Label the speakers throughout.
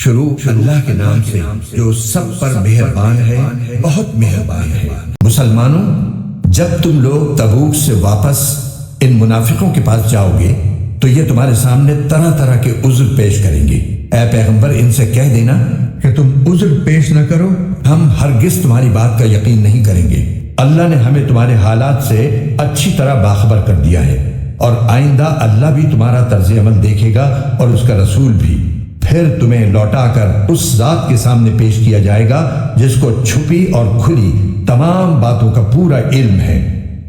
Speaker 1: شروع اللہ کے نام سے جو سب پر مہربان ہے، بہت مہربان ہے۔ مسلمانوں، جب تم لوگ تبوک سے واپس ان منافقوں کے پاس جاؤ گے تو یہ تمہارے سامنے طرح طرح کے عذر پیش کریں گے۔ اے پیغمبر، ان سے کہہ دینا کہ تم عذر پیش نہ کرو، ہم ہرگز تمہاری بات کا یقین نہیں کریں گے۔ اللہ نے ہمیں تمہارے حالات سے اچھی طرح باخبر کر دیا ہے، اور آئندہ اللہ بھی تمہارا طرز عمل دیکھے گا اور اس کا رسول بھی۔ پھر تمہیں لوٹا کر اس ذات کے سامنے پیش کیا جائے گا جس کو چھپی اور کھلی تمام باتوں کا پورا علم ہے۔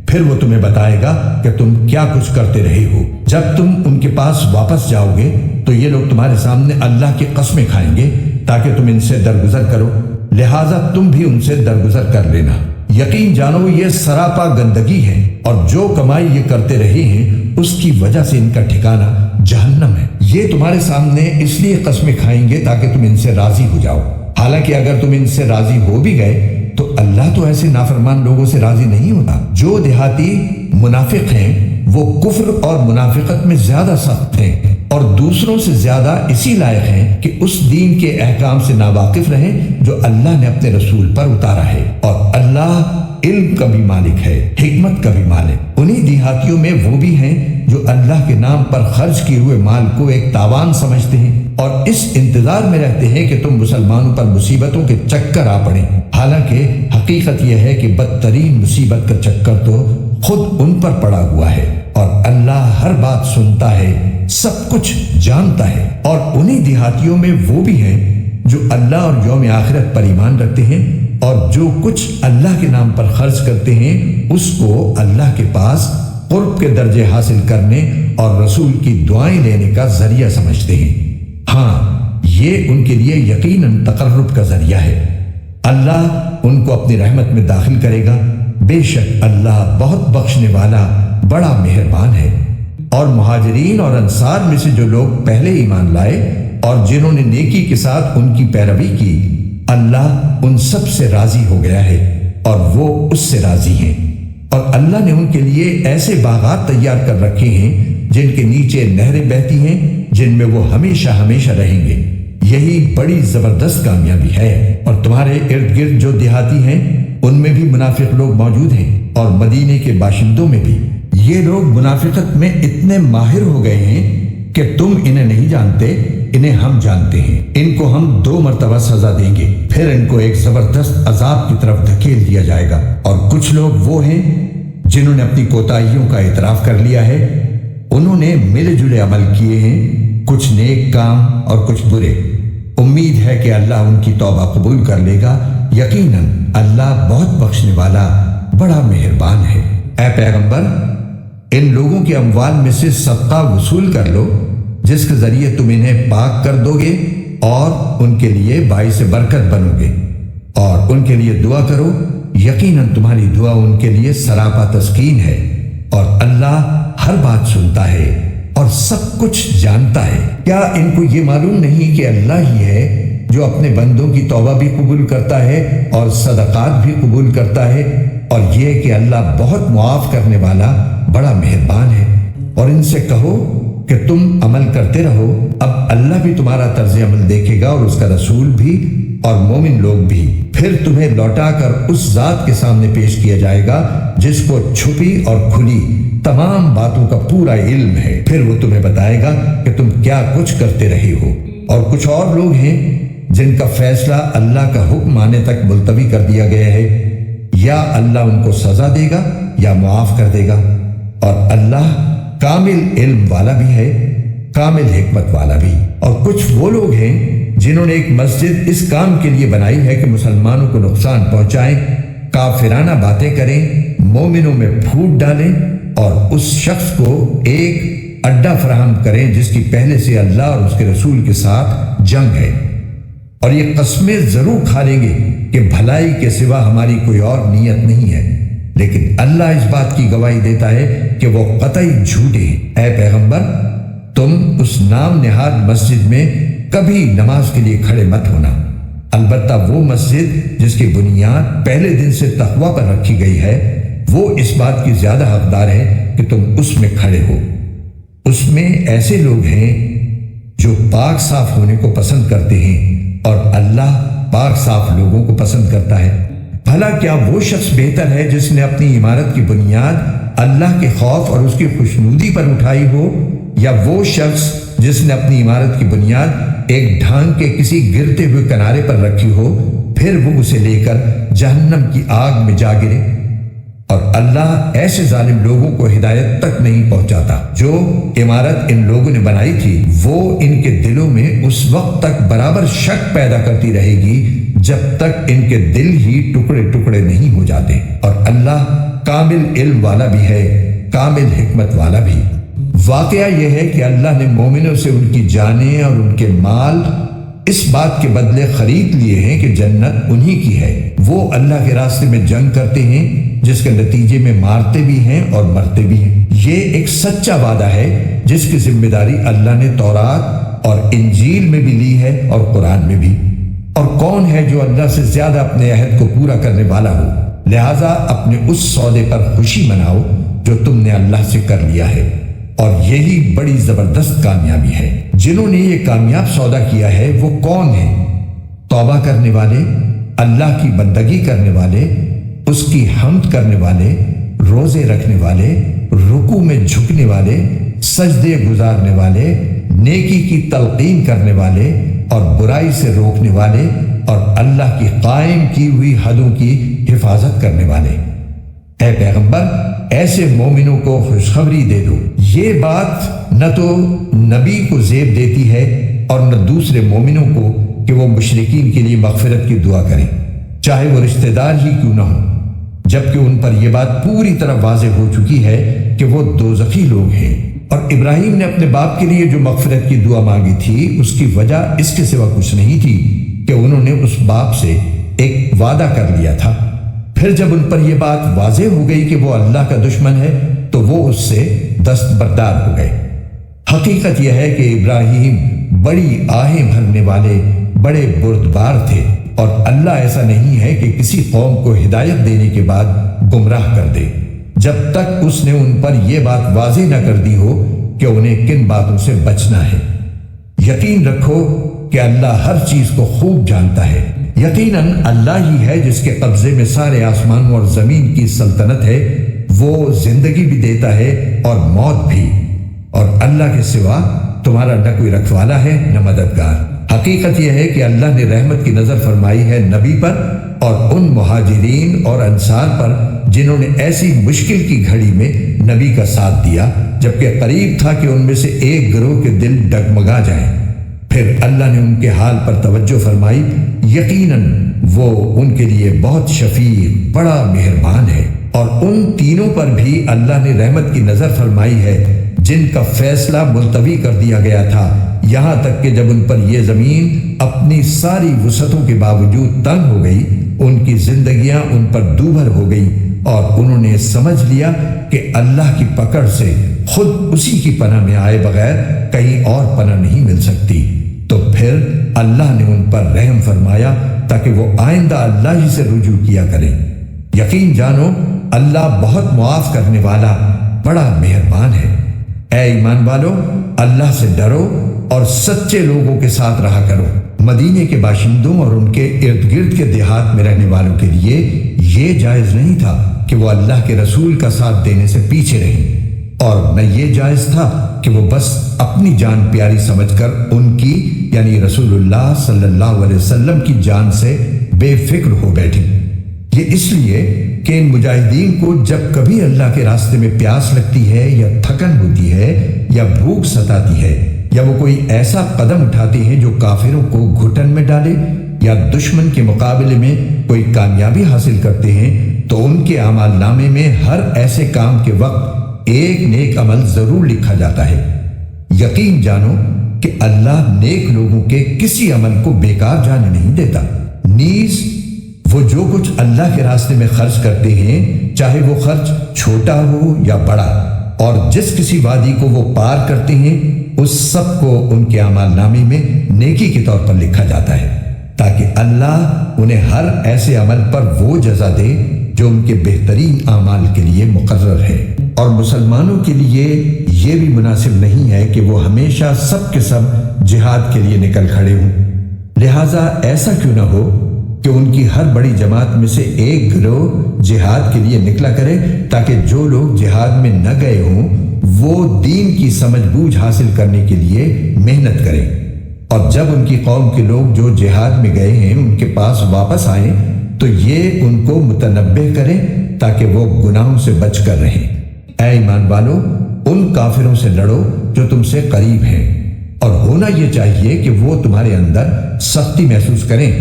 Speaker 1: پھر وہ تمہیں بتائے گا کہ تم کیا کچھ کرتے رہے ہو۔ جب تم ان کے پاس واپس جاؤ گے تو یہ لوگ تمہارے سامنے اللہ کی قسمیں کھائیں گے تاکہ تم ان سے درگزر کرو، لہٰذا تم بھی ان سے درگزر کر لینا۔ یقین جانو یہ سراپا گندگی ہے، اور جو کمائی یہ کرتے رہے ہیں اس کی وجہ سے ان کا ٹھکانہ جہنم ہے۔ یہ تمہارے سامنے اس لیے قسمیں کھائیں گے تاکہ تم ان سے راضی ہو جاؤ، حالانکہ اگر تم ان سے راضی ہو بھی گئے تو اللہ تو ایسے نافرمان لوگوں سے راضی نہیں ہوتا۔ جو دیہاتی منافق ہیں وہ کفر اور منافقت میں زیادہ سخت ہیں، اور دوسروں سے زیادہ اسی لائق ہیں کہ اس دین کے احکام سے ناواقف رہیں جو اللہ نے اپنے رسول پر اتارا ہے، اور اللہ علم کا بھی مالک ہے، حکمت کا بھی مالک۔ انہی دیہاتیوں میں وہ بھی ہیں جو اللہ کے نام پر خرچ کیے ہوئے مال کو ایک تاوان سمجھتے ہیں اور اس انتظار میں رہتے ہیں کہ تم مسلمانوں پر مصیبتوں کے چکر آ پڑیں، حالانکہ حقیقت یہ ہے کہ بدترین مصیبت کا چکر تو خود ان پر پڑا ہوا ہے، اور اللہ ہر بات سنتا ہے، سب کچھ جانتا ہے۔ اور انہی دیہاتیوں میں وہ بھی ہیں جو اللہ اور یوم آخرت پر ایمان رکھتے ہیں، اور جو کچھ اللہ کے نام پر خرچ کرتے ہیں اس کو اللہ کے پاس قرب کے درجے حاصل کرنے اور رسول کی دعائیں لینے کا ذریعہ سمجھتے ہیں۔ ہاں، یہ ان کے لیے یقیناً تقرب کا ذریعہ ہے۔ اللہ ان کو اپنی رحمت میں داخل کرے گا، بے شک اللہ بہت بخشنے والا بڑا مہربان ہے۔ اور مہاجرین اور انصار میں سے جو لوگ پہلے ایمان لائے اور جنہوں نے نیکی کے ساتھ ان کی پیروی کی، اللہ ان سب سے راضی ہو گیا ہے اور وہ اس سے راضی ہیں۔ اور اللہ نے ان کے لیے ایسے باغات تیار کر رکھے ہیں جن کے نیچے نہریں بہتی ہیں، جن میں وہ ہمیشہ ہمیشہ رہیں گے۔ یہی بڑی زبردست کامیابی ہے۔ اور تمہارے ارد گرد جو دیہاتی ہیں ان میں بھی منافق لوگ موجود ہیں، اور مدینے کے باشندوں میں بھی۔ یہ لوگ منافقت میں اتنے ماہر ہو گئے ہیں کہ تم انہیں نہیں جانتے، انہیں ہم جانتے ہیں۔ ان کو ہم 2 مرتبہ سزا دیں گے، پھر ان کو ایک زبردست عذاب کی طرف دھکیل دیا جائے گا۔ اور کچھ لوگ وہ ہیں جنہوں نے اپنی کوتاہیوں کا اعتراف کر لیا ہے، انہوں نے ملے جلے عمل کیے ہیں، کچھ نیک کام اور کچھ برے۔ امید ہے کہ اللہ ان کی توبہ قبول کر لے گا، یقیناً اللہ بہت بخشنے والا بڑا مہربان ہے۔ اے پیغمبر، ان لوگوں کے اموال میں سے صدقہ وصول کر لو جس کے ذریعے تم انہیں پاک کر دو گے اور ان کے لیے باعث برکت بنو گے، اور ان کے لیے دعا کرو، یقیناً تمہاری دعا ان کے لیے سراپا تسکین ہے، اور اللہ ہر بات سنتا ہے اور سب کچھ جانتا ہے۔ کیا ان کو یہ معلوم نہیں کہ اللہ ہی ہے جو اپنے بندوں کی توبہ بھی قبول کرتا ہے اور صدقات بھی قبول کرتا ہے، اور یہ کہ اللہ بہت معاف کرنے والا بڑا مہربان ہے۔ اور ان سے کہو کہ تم عمل کرتے رہو، اب اللہ بھی تمہارا طرز عمل دیکھے گا اور اس کا رسول بھی اور مومن لوگ بھی۔ پھر تمہیں لوٹا کر اس ذات کے سامنے پیش کیا جائے گا جس کو چھپی اور کھلی تمام باتوں کا پورا علم ہے۔ پھر وہ تمہیں بتائے گا کہ تم کیا کچھ کرتے رہے ہو۔ اور کچھ اور لوگ ہیں جن کا فیصلہ اللہ کا حکم آنے تک ملتوی کر دیا گیا ہے، یا اللہ ان کو سزا دے گا یا معاف کر دے گا، اور اللہ کامل علم والا بھی ہے، کامل حکمت والا بھی۔ اور کچھ وہ لوگ ہیں جنہوں نے ایک مسجد اس کام کے لیے بنائی ہے کہ مسلمانوں کو نقصان پہنچائیں، کافرانہ باتیں کریں، مومنوں میں پھوٹ ڈالیں، اور اس شخص کو ایک اڈا فراہم کریں جس کی پہلے سے اللہ اور اس کے رسول کے ساتھ جنگ ہے، اور یہ قسمیں ضرور کھا لیں گے کہ بھلائی کے سوا ہماری کوئی اور نیت نہیں ہے، لیکن اللہ اس بات کی گواہی دیتا ہے کہ وہ قطعی جھوٹے ہیں۔ اے پیغمبر، تم اس نام نہاد مسجد میں کبھی نماز کے لیے کھڑے مت ہونا، البتہ وہ مسجد جس کی بنیاد پہلے دن سے تقوی پر رکھی گئی ہے، وہ اس بات کی زیادہ حقدار ہے کہ تم اس میں کھڑے ہو۔ اس میں ایسے لوگ ہیں جو پاک صاف ہونے کو پسند کرتے ہیں، اور اللہ پاک صاف لوگوں کو پسند کرتا ہے۔ بھلا کیا وہ شخص بہتر ہے جس نے اپنی عمارت کی بنیاد اللہ کے خوف اور اس کی خوشنودی پر اٹھائی ہو، یا وہ شخص جس نے اپنی عمارت کی بنیاد ایک ڈھانگ کے کسی گرتے ہوئے کنارے پر رکھی ہو، پھر وہ اسے لے کر جہنم کی آگ میں جا گرے؟ اور اللہ ایسے ظالم لوگوں کو ہدایت تک نہیں پہنچاتا۔ جو عمارت ان لوگوں نے بنائی تھی وہ ان کے دلوں میں اس وقت تک برابر شک پیدا کرتی رہے گی جب تک ان کے دل ہی ٹکڑے ٹکڑے نہیں ہو جاتے۔ اور اللہ کامل علم والا بھی ہے، کامل حکمت والا بھی۔ واقعہ یہ ہے کہ اللہ نے مومنوں سے ان کی جانیں اور ان کے مال اس بات کے بدلے خرید لیے ہیں کہ جنت انہی کی ہے۔ وہ اللہ کے راستے میں جنگ کرتے ہیں جس کے نتیجے میں مارتے بھی ہیں اور مرتے بھی ہیں۔ یہ ایک سچا وعدہ ہے جس کی ذمہ داری اللہ نے تورات اور انجیل میں بھی لی ہے اور قرآن میں بھی۔ اور کون ہے جو اللہ سے زیادہ اپنے عہد کو پورا کرنے والا ہو؟ لہٰذا اپنے اس سودے پر خوشی مناؤ جو تم نے اللہ سے کر لیا ہے، اور یہی بڑی زبردست کامیابی ہے۔ جنہوں نے یہ کامیاب سودا کیا ہے وہ کون ہیں؟ توبہ کرنے والے، اللہ کی بندگی کرنے والے، اس کی حمد کرنے والے، روزے رکھنے والے، رکوع میں جھکنے والے، سجدے گزارنے والے، نیکی کی تلقین کرنے والے اور برائی سے روکنے والے، اور اللہ کی قائم کی ہوئی حدوں کی حفاظت کرنے والے۔ اے پیغمبر، ایسے مومنوں کو خوشخبری دے دو۔ یہ بات نہ تو نبی کو زیب دیتی ہے اور نہ دوسرے مومنوں کو کہ وہ مشرکین کے لیے مغفرت کی دعا کریں، چاہے وہ رشتہ دار ہی کیوں نہ ہوں، جبکہ ان پر یہ بات پوری طرح واضح ہو چکی ہے کہ وہ دوزخی لوگ ہیں۔ اور ابراہیم نے اپنے باپ کے لیے جو مغفرت کی دعا مانگی تھی اس کی وجہ اس کے سوا کچھ نہیں تھی کہ انہوں نے اس باپ سے ایک وعدہ کر لیا تھا۔ پھر جب ان پر یہ بات واضح ہو گئی کہ وہ اللہ کا دشمن ہے تو وہ اس سے دستبردار ہو گئے۔ حقیقت یہ ہے کہ ابراہیم بڑی آہیں بھرنے والے بڑے بردبار تھے، اور اللہ ایسا نہیں ہے کہ کسی قوم کو ہدایت دینے کے بعد گمراہ کر دے جب تک اس نے ان پر یہ بات واضح نہ کر دی ہو کہ انہیں کن باتوں سے بچنا ہے۔ یقین رکھو کہ اللہ ہر چیز کو خوب جانتا ہے۔ یقیناً اللہ ہی ہے جس کے قبضے میں سارے آسمانوں اور زمین کی سلطنت ہے۔ وہ زندگی بھی دیتا ہے اور موت بھی، اور اللہ کے سوا تمہارا نہ کوئی رکھوالا ہے نہ مددگار۔ حقیقت یہ ہے کہ اللہ نے رحمت کی نظر فرمائی ہے نبی پر اور ان مہاجرین اور انصار پر جنہوں نے ایسی مشکل کی گھڑی میں نبی کا ساتھ دیا جبکہ قریب تھا کہ ان میں سے ایک گروہ کے دل ڈگمگا جائیں۔ پھر اللہ نے ان کے حال پر توجہ فرمائی، یقیناً وہ ان کے لیے بہت شفیق بڑا مہربان ہے۔ اور ان تینوں پر بھی اللہ نے رحمت کی نظر فرمائی ہے جن کا فیصلہ ملتوی کر دیا گیا تھا، یہاں تک کہ جب ان پر یہ زمین اپنی ساری وسعتوں کے باوجود تنگ ہو گئی، ان کی زندگیاں ان پر دوبھر ہو گئی، اور انہوں نے سمجھ لیا کہ اللہ کی پکڑ سے خود اسی کی پناہ میں آئے بغیر کہیں اور پناہ نہیں مل سکتی۔ تو پھر اللہ نے ان پر رحم فرمایا تاکہ وہ آئندہ اللہ ہی سے رجوع کیا کریں۔ یقین جانو اللہ بہت معاف کرنے والا بڑا مہربان ہے۔ اے ایمان والو، اللہ سے ڈرو اور سچے لوگوں کے ساتھ رہا کرو۔ مدینے کے باشندوں اور ان کے ارد گرد کے دیہات میں رہنے والوں کے لیے یہ جائز نہیں تھا کہ وہ اللہ کے رسول کا ساتھ دینے سے پیچھے رہیں، اور نہ یہ جائز تھا کہ وہ بس اپنی جان پیاری سمجھ کر ان کی یعنی رسول اللہ صلی اللہ علیہ وسلم کی جان سے بے فکر ہو بیٹھیں۔ یہ اس لیے کہ ان مجاہدین کو جب کبھی اللہ کے راستے میں پیاس لگتی ہے یا تھکن ہوتی ہے یا بھوک ستاتی ہے یا وہ کوئی ایسا قدم اٹھاتے ہیں جو کافروں کو گھٹن میں ڈالے یا دشمن کے مقابلے میں کوئی کامیابی حاصل کرتے ہیں، تو ان کے اعمال نامے میں ہر ایسے کام کے وقت ایک نیک عمل ضرور لکھا جاتا ہے۔ یقین جانو کہ اللہ نیک لوگوں کے کسی عمل کو بیکار جانے نہیں دیتا۔ نیز وہ جو کچھ اللہ کے راستے میں خرچ کرتے ہیں، چاہے وہ خرچ چھوٹا ہو یا بڑا، اور جس کسی وادی کو وہ پار کرتے ہیں، اس سب کو ان کے اعمال نامے میں نیکی کے طور پر لکھا جاتا ہے، تاکہ اللہ انہیں ہر ایسے عمل پر وہ جزا دے جو ان کے بہترین اعمال کے لیے مقرر ہے۔ اور مسلمانوں کے لیے یہ بھی مناسب نہیں ہے کہ وہ ہمیشہ سب کے سب جہاد کے لیے نکل کھڑے ہوں۔ لہٰذا ایسا کیوں نہ ہو کہ ان کی ہر بڑی جماعت میں سے ایک گروہ جہاد کے لیے نکلا کرے، تاکہ جو لوگ جہاد میں نہ گئے ہوں وہ دین کی سمجھ بوجھ حاصل کرنے کے لیے محنت کریں، اور جب ان کی قوم کے لوگ جو جہاد میں گئے ہیں ان کے پاس واپس آئیں تو یہ ان کو متنبہ کریں تاکہ وہ گناہوں سے بچ کر رہیں۔ اے ایمان والو، ان کافروں سے لڑو جو تم سے قریب ہیں، اور ہونا یہ چاہیے کہ وہ تمہارے اندر سختی محسوس کریں،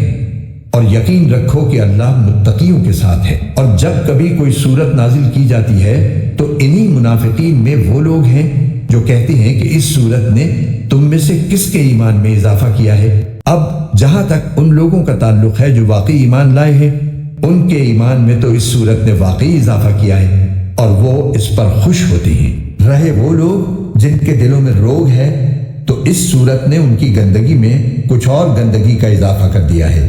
Speaker 1: اور یقین رکھو کہ اللہ متقیوں کے ساتھ ہے۔ اور جب کبھی کوئی صورت نازل کی جاتی ہے تو انہی منافقین میں وہ لوگ ہیں جو کہتے ہیں کہ اس صورت نے تم میں سے کس کے ایمان میں اضافہ کیا ہے۔ اب جہاں تک ان لوگوں کا تعلق ہے جو واقعی ایمان لائے ہیں، ان کے ایمان میں تو اس صورت نے واقعی اضافہ کیا ہے اور وہ اس پر خوش ہوتے ہیں۔ رہے وہ لوگ جن کے دلوں میں روگ ہے تو اس صورت نے ان کی گندگی میں کچھ اور گندگی کا اضافہ کر دیا ہے،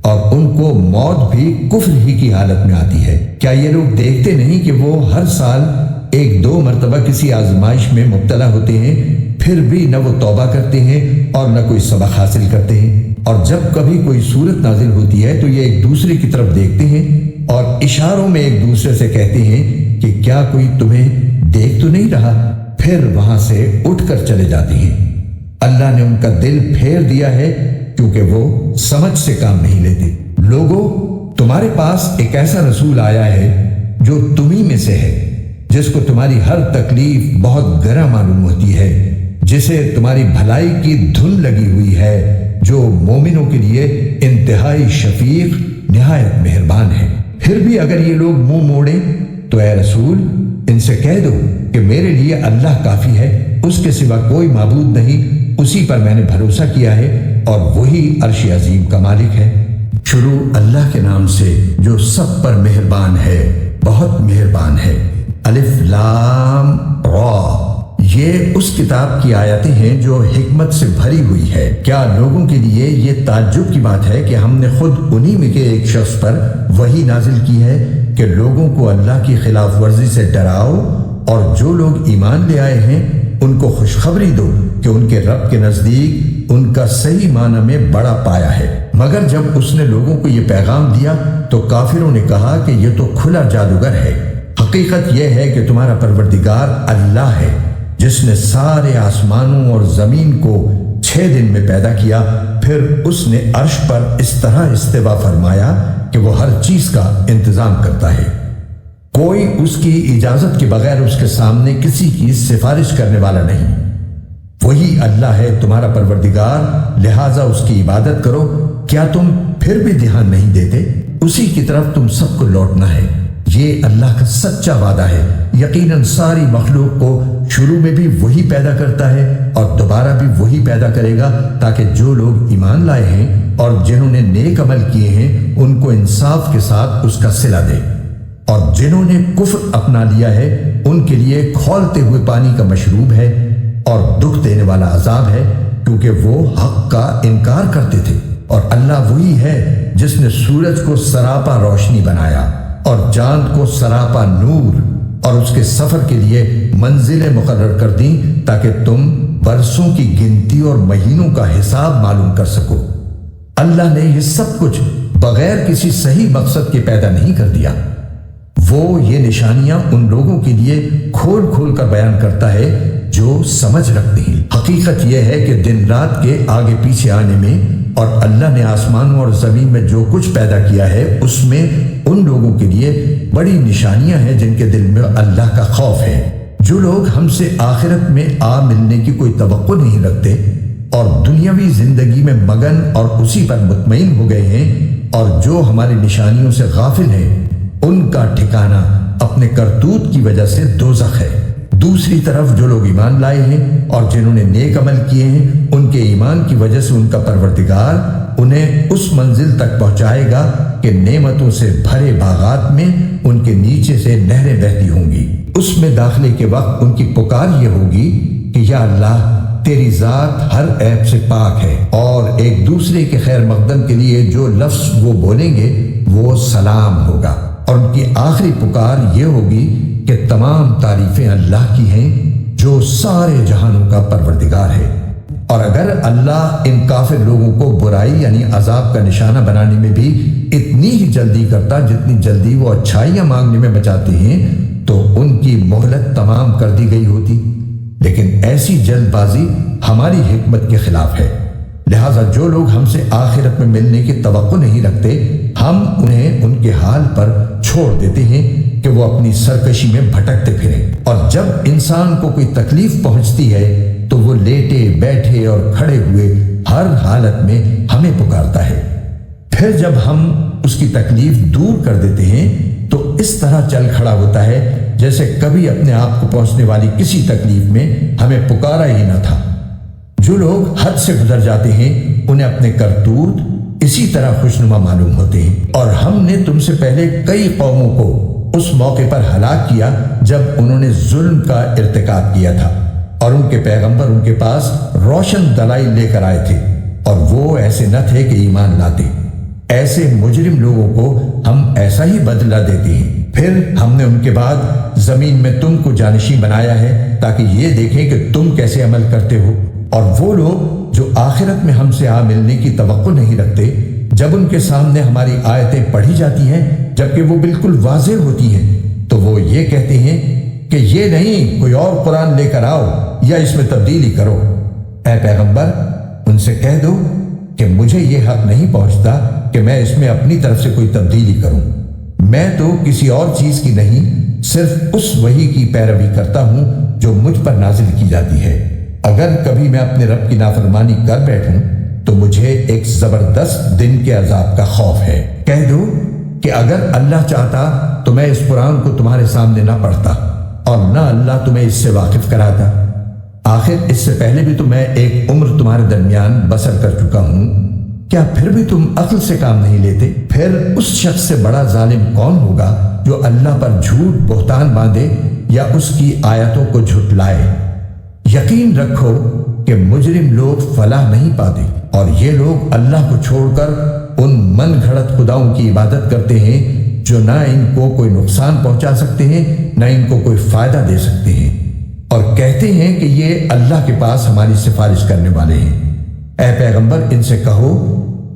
Speaker 1: اور ان کو موت بھی کفر ہی کی حالت میں آتی ہے۔ کیا یہ لوگ دیکھتے نہیں کہ وہ ہر سال ایک دو مرتبہ کسی آزمائش میں مبتلا ہوتے ہیں، پھر بھی نہ وہ توبہ کرتے ہیں اور نہ کوئی سبق حاصل کرتے ہیں؟ اور جب کبھی کوئی صورت نازل ہوتی ہے تو یہ ایک دوسرے کی طرف دیکھتے ہیں اور اشاروں میں ایک دوسرے سے کہتے ہیں کہ کیا کوئی تمہیں دیکھ تو نہیں رہا، پھر وہاں سے اٹھ کر چلے جاتے ہیں۔ اللہ نے ان کا دل پھیر دیا ہے کیونکہ وہ سمجھ سے کام نہیں لیتے۔ لوگوں، تمہارے پاس ایک ایسا رسول آیا ہے جو تمہیں میں سے ہے، جس کو تمہاری ہر تکلیف بہت گراں معلوم ہوتی ہے، جسے تمہاری بھلائی کی دھن لگی ہوئی ہے، جو مومنوں کے لیے انتہائی شفیق نہایت مہربان ہے۔ پھر بھی اگر یہ لوگ منہ موڑیں تو اے رسول ان سے کہہ دو کہ میرے لیے اللہ کافی ہے، اس کے سوا کوئی معبود نہیں، اسی پر میں نے بھروسہ کیا ہے اور وہی عرش عظیم کا مالک ہے۔ شروع اللہ کے نام سے جو سب پر مہربان ہے، بہت مہربان ہے۔ الف لام را، یہ اس کتاب کی آیتیں ہیں جو حکمت سے بھری ہوئی ہے۔ کیا لوگوں کے لیے یہ تعجب کی بات ہے کہ ہم نے خود انہی میں کے ایک شخص پر وحی نازل کی ہے کہ لوگوں کو اللہ کی خلاف ورزی سے ڈراؤ، اور جو لوگ ایمان لے آئے ہیں ان کو خوشخبری دو کہ ان کے رب کے نزدیک ان کا صحیح معنی میں بڑا پایا ہے۔ مگر جب اس نے لوگوں کو یہ پیغام دیا تو کافروں نے کہا کہ یہ تو کھلا جادوگر ہے۔ حقیقت یہ ہے کہ تمہارا پروردگار اللہ ہے، جس نے سارے آسمانوں اور زمین کو 6 دن میں پیدا کیا، پھر اس نے عرش پر اس طرح استوا فرمایا کہ وہ ہر چیز کا انتظام کرتا ہے۔ کوئی اس کی اجازت کے بغیر اس کے سامنے کسی کی سفارش کرنے والا نہیں۔ وہی اللہ ہے تمہارا پروردگار، لہٰذا اس کی عبادت کرو۔ کیا تم پھر بھی دھیان نہیں دیتے؟ اسی کی طرف تم سب کو لوٹنا ہے۔ یہ اللہ کا سچا وعدہ ہے۔ یقیناً ساری مخلوق کو شروع میں بھی وہی پیدا کرتا ہے اور دوبارہ بھی وہی پیدا کرے گا، تاکہ جو لوگ ایمان لائے ہیں اور جنہوں نے نیک عمل کیے ہیں ان کو انصاف کے ساتھ اس کا صلہ دے، اور جنہوں نے کفر اپنا لیا ہے ان کے لیے کھولتے ہوئے پانی کا مشروب ہے اور دکھ دینے والا عذاب ہے، کیونکہ وہ حق کا انکار کرتے تھے۔ اور اللہ وہی ہے جس نے سورج کو سراپا روشنی بنایا اور چاند کو سراپا نور، اور اس کے سفر کے لیے منزلیں مقرر کر دیں تاکہ تم برسوں کی گنتی اور مہینوں کا حساب معلوم کر سکو۔ اللہ نے یہ سب کچھ بغیر کسی صحیح مقصد کے پیدا نہیں کر دیا۔ وہ یہ نشانیاں ان لوگوں کے لیے کھول کھول کر بیان کرتا ہے جو سمجھ رکھتے ہیں۔ حقیقت یہ ہے کہ دن رات کے آگے پیچھے آنے میں اور اللہ نے آسمانوں اور زمین میں جو کچھ پیدا کیا ہے اس میں ان لوگوں کے لیے بڑی نشانیاں ہیں جن کے دل میں اللہ کا خوف ہے۔ جو لوگ ہم سے آخرت میں آ ملنے کی کوئی توقع نہیں رکھتے اور دنیاوی زندگی میں مگن اور اسی پر مطمئن ہو گئے ہیں، اور جو ہماری نشانیوں سے غافل ہیں، ان کا ٹھکانہ اپنے کرتوت کی وجہ سے دوزخ ہے۔ دوسری طرف جو لوگ ایمان لائے ہیں اور جنہوں نے نیک عمل کیے ہیں، ان کے ایمان کی وجہ سے ان کا پروردگار انہیں اس منزل تک پہنچائے گا کہ نعمتوں سے بھرے باغات میں ان کے نیچے سے نہریں بہتی ہوں گی۔ اس میں داخلے کے وقت ان کی پکار یہ ہوگی کہ یا اللہ، تیری ذات ہر عیب سے پاک ہے، اور ایک دوسرے کے خیر مقدم کے لیے جو لفظ وہ بولیں گے وہ سلام ہوگا۔ اور ان کی آخری پکار یہ ہوگی کہ تمام تعریفیں اللہ کی ہیں جو سارے جہانوں کا پروردگار ہے۔ اور اگر اللہ ان کافر لوگوں کو برائی یعنی عذاب کا نشانہ بنانے میں بھی اتنی ہی جلدی کرتا جتنی جلدی وہ اچھائیاں مانگنے میں بچاتے ہیں تو ان کی مہلت تمام کر دی گئی ہوتی، لیکن ایسی جلد بازی ہماری حکمت کے خلاف ہے۔ لہٰذا جو لوگ ہم سے آخرت میں ملنے کی توقع نہیں رکھتے، ہم انہیں ان کے حال پر چھوڑ دیتے ہیں کہ وہ اپنی سرکشی میں بھٹکتے پھریں، اور جب انسان کو کوئی تکلیف پہنچتی ہے تو وہ لیٹے بیٹھے اور کھڑے ہوئے ہر حالت میں ہمیں پکارتا ہے۔ پھر جب ہم اس کی تکلیف دور کر دیتے ہیں تو اس طرح چل کھڑا ہوتا ہے جیسے کبھی اپنے آپ کو پہنچنے والی کسی تکلیف میں ہمیں پکارا ہی نہ تھا۔ جو لوگ حد سے گزر جاتے ہیں انہیں اپنے کرتوت اسی طرح خوشنما معلوم ہوتے ہیں، اور ہم نے تم سے پہلے کئی قوموں کو اس موقع پر ہلاک کیا جب انہوں نے ظلم کا ارتکاب کیا تھا، اور ان کے پیغمبر ان کے پاس روشن دلائل لے کر آئے تھے، اور وہ ایسے نہ تھے کہ ایمان لاتے۔ ایسے مجرم لوگوں کو ہم ایسا ہی بدلہ دیتے ہیں۔ پھر ہم نے ان کے بعد زمین میں تم کو جانشین بنایا ہے تاکہ یہ دیکھیں کہ تم کیسے عمل کرتے ہو، اور وہ لوگ جو آخرت میں ہم سے آ ملنے کی توقع نہیں رکھتے، جب ان کے سامنے ہماری آیتیں پڑھی جاتی ہیں جبکہ وہ بالکل واضح ہوتی ہیں، تو وہ یہ کہتے ہیں کہ یہ نہیں، کوئی اور قرآن لے کر آؤ یا اس میں تبدیلی کرو۔ اے پیغمبر، ان سے کہہ دو کہ مجھے یہ حق نہیں پہنچتا کہ میں اس میں اپنی طرف سے کوئی تبدیلی کروں۔ میں تو کسی اور چیز کی نہیں، صرف اس وحی کی پیروی کرتا ہوں جو مجھ پر نازل کی جاتی ہے۔ اگر کبھی میں اپنے رب کی نافرمانی کر بیٹھوں تو مجھے ایک زبردست دن کے عذاب کا خوف ہے۔ کہہ دو کہ اگر اللہ چاہتا تو میں اس قرآن کو تمہارے سامنے نہ پڑھتا، اور نہ اللہ تمہیں اس سے واقف کراتا۔ آخر اس سے پہلے بھی تو میں ایک عمر تمہارے درمیان بسر کر چکا ہوں، کیا پھر بھی تم عقل سے کام نہیں لیتے؟ پھر اس شخص سے بڑا ظالم کون ہوگا جو اللہ پر جھوٹ بہتان باندھے یا اس کی آیتوں کو جھٹلائے؟ یقین رکھو کہ مجرم لوگ فلاح نہیں پاتے، اور یہ لوگ اللہ کو چھوڑ کر ان من گھڑت خداؤں کی عبادت کرتے ہیں جو نہ ان کو کوئی نقصان پہنچا سکتے ہیں نہ ان کو کوئی فائدہ دے سکتے ہیں، اور کہتے ہیں کہ یہ اللہ کے پاس ہماری سفارش کرنے والے ہیں۔ اے پیغمبر، ان سے کہو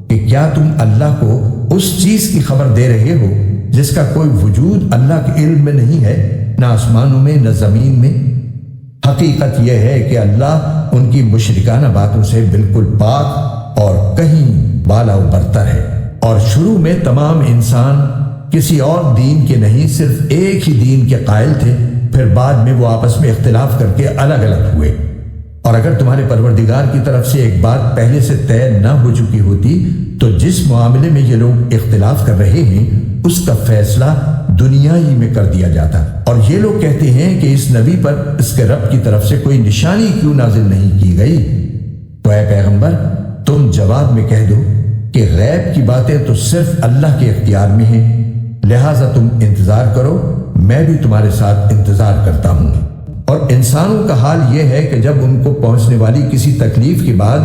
Speaker 1: کہ کیا تم اللہ کو اس چیز کی خبر دے رہے ہو جس کا کوئی وجود اللہ کے علم میں نہیں ہے، نہ آسمانوں میں نہ زمین میں؟ حقیقت یہ ہے کہ اللہ ان کی مشرکانہ باتوں سے بالکل پاک اور کہیں بالا و برتر ہے۔ اور شروع میں تمام انسان کسی اور دین کے نہیں، صرف ایک ہی دین کے قائل تھے، پھر بعد میں وہ آپس میں اختلاف کر کے الگ الگ ہوئے۔ اور اگر تمہارے پروردگار کی طرف سے ایک بات پہلے سے طے نہ ہو چکی ہوتی تو جس معاملے میں یہ لوگ اختلاف کر رہے ہیں اس کا فیصلہ دنیا ہی میں کر دیا جاتا۔ اور یہ لوگ کہتے ہیں کہ اس نبی پر اس کے رب کی طرف سے کوئی نشانی کیوں نازل نہیں کی گئی؟ تو اے پیغمبر، تم جواب میں کہہ دو کہ غیب کی باتیں تو صرف اللہ کے اختیار میں ہیں، لہٰذا تم انتظار کرو، میں بھی تمہارے ساتھ انتظار کرتا ہوں۔ اور انسانوں کا حال یہ ہے کہ جب ان کو پہنچنے والی کسی تکلیف کے بعد